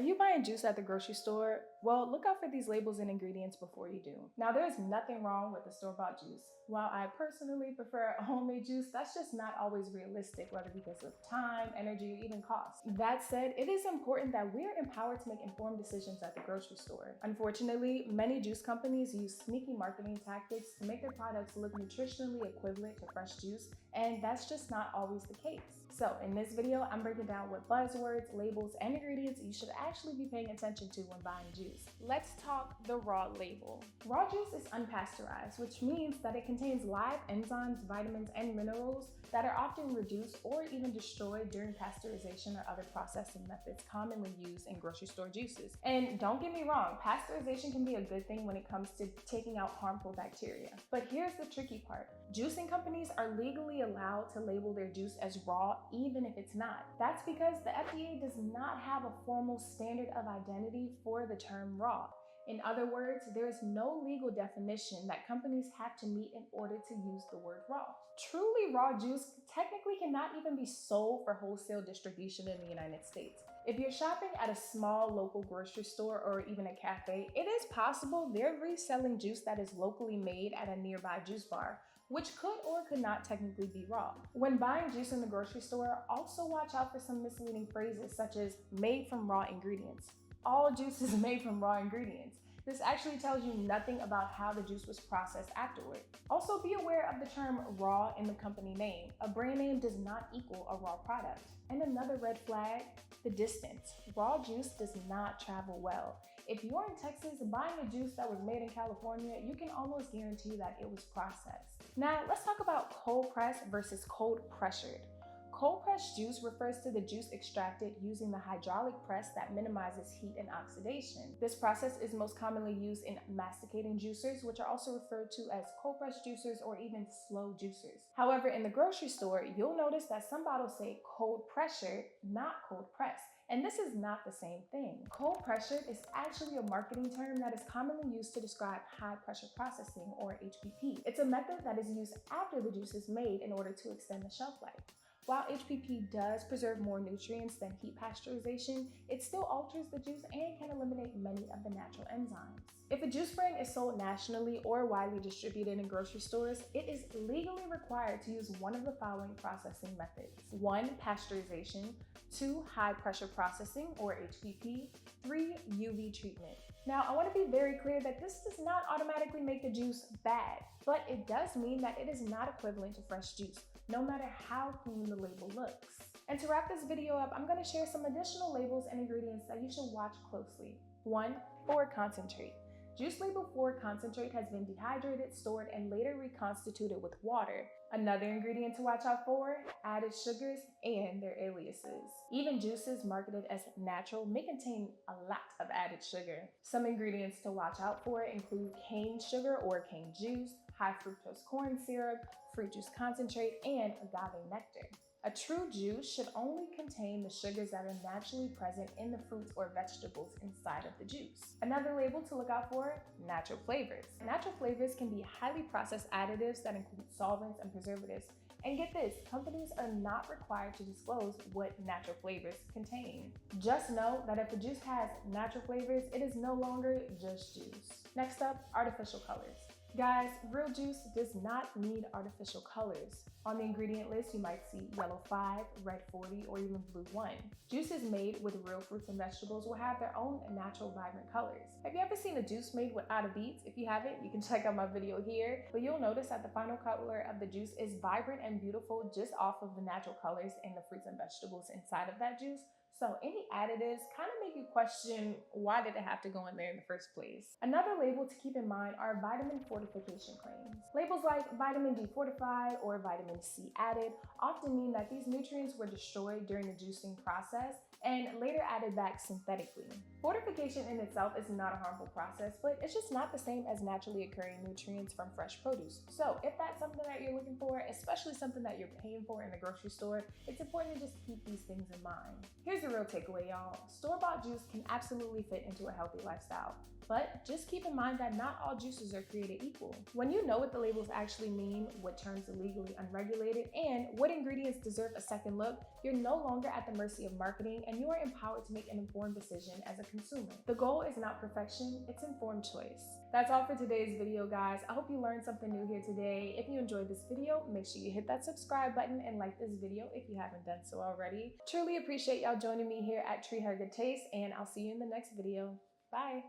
Are you buying juice at the grocery store? Well, look out for these labels and ingredients before you do. Now, there's nothing wrong with the store-bought juice. While I personally prefer homemade juice, that's just not always realistic, whether because of time, energy, or even cost. That said, it is important that we are empowered to make informed decisions at the grocery store. Unfortunately, many juice companies use sneaky marketing tactics to make their products look nutritionally equivalent to fresh juice, and that's just not always the case. So in this video, I'm breaking down what buzzwords, labels, and ingredients you should actually be paying attention to when buying juice. Let's talk the raw label. Raw juice is unpasteurized, which means that it contains live enzymes, vitamins, and minerals that are often reduced or even destroyed during pasteurization or other processing methods commonly used in grocery store juices. And don't get me wrong, pasteurization can be a good thing when it comes to taking out harmful bacteria. But here's the tricky part. Juicing companies are legally allowed to label their juice as raw even if it's not. That's because the FDA does not have a formal standard of identity for the term raw. In other words, there is no legal definition that companies have to meet in order to use the word raw. Truly raw juice technically cannot even be sold for wholesale distribution in the United States. If you're shopping at a small local grocery store or even a cafe, it is possible they're reselling juice that is locally made at a nearby juice bar, which could or could not technically be raw. When buying juice in the grocery store, also watch out for some misleading phrases such as made from raw ingredients. All juice is made from raw ingredients. This actually tells you nothing about how the juice was processed afterward. Also be aware of the term raw in the company name. A brand name does not equal a raw product. And another red flag, the distance. Raw juice does not travel well. If you're in Texas buying a juice that was made in California, you can almost guarantee that it was processed. Now let's talk about cold pressed versus cold pressured. Cold pressed juice refers to the juice extracted using the hydraulic press that minimizes heat and oxidation. This process is most commonly used in masticating juicers, which are also referred to as cold pressed juicers or even slow juicers. However, in the grocery store, you'll notice that some bottles say cold pressured, not cold pressed. And this is not the same thing. Cold pressured is actually a marketing term that is commonly used to describe high pressure processing or HPP. It's a method that is used after the juice is made in order to extend the shelf life. While HPP does preserve more nutrients than heat pasteurization, it still alters the juice and can eliminate many of the natural enzymes. If a juice brand is sold nationally or widely distributed in grocery stores, it is legally required to use one of the following processing methods. 1. Pasteurization. 2. High pressure processing or HPP. 3. UV treatment. Now, I want to be very clear that this does not automatically make the juice bad, but it does mean that it is not equivalent to fresh juice, no matter how clean the label looks. And to wrap this video up, I'm going to share some additional labels and ingredients that you should watch closely. 1. Forward concentrate. Juice label forward concentrate has been dehydrated, stored, and later reconstituted with water. Another ingredient to watch out for, added sugars and their aliases. Even juices marketed as natural may contain a lot of added sugar. Some ingredients to watch out for include cane sugar or cane juice, high fructose corn syrup, fruit juice concentrate, and agave nectar. A true juice should only contain the sugars that are naturally present in the fruits or vegetables inside of the juice. Another label to look out for, natural flavors. Natural flavors can be highly processed additives that include solvents and preservatives. And get this, companies are not required to disclose what natural flavors contain. Just know that if a juice has natural flavors, it is no longer just juice. Next up, artificial colors. Guys, real juice does not need artificial colors. On the ingredient list, you might see yellow 5, red 40, or even blue 1. Juices made with real fruits and vegetables will have their own natural vibrant colors. Have you ever seen a juice made without a beet? If you haven't, you can check out my video here. But you'll notice that the final color of the juice is vibrant and beautiful just off of the natural colors in the fruits and vegetables inside of that juice. So any additives kind of make you question, why did it have to go in there in the first place? Another label to keep in mind are vitamin fortification claims. Labels like vitamin D fortified or vitamin C added often mean that these nutrients were destroyed during the juicing process and later added back synthetically. Fortification in itself is not a harmful process, but it's just not the same as naturally occurring nutrients from fresh produce. So if that's something that you're looking for, especially something that you're paying for in the grocery store, it's important to just keep these things in mind. Here's the real takeaway, y'all. Store-bought juice can absolutely fit into a healthy lifestyle, But just keep in mind that not all juices are created equal. When you know what the labels actually mean, what turns illegally unregulated, and what ingredients deserve a second look, you're no longer at the mercy of marketing and you are empowered to make an informed decision as a consumer. The goal is not perfection, it's informed choice. That's all for today's video, guys. I hope you learned something new here today. If you enjoyed this video, make sure you hit that subscribe button and like this video if you haven't done so already. Truly appreciate y'all joining me here at Treat Her Good Taste, and I'll see you in the next video. Bye.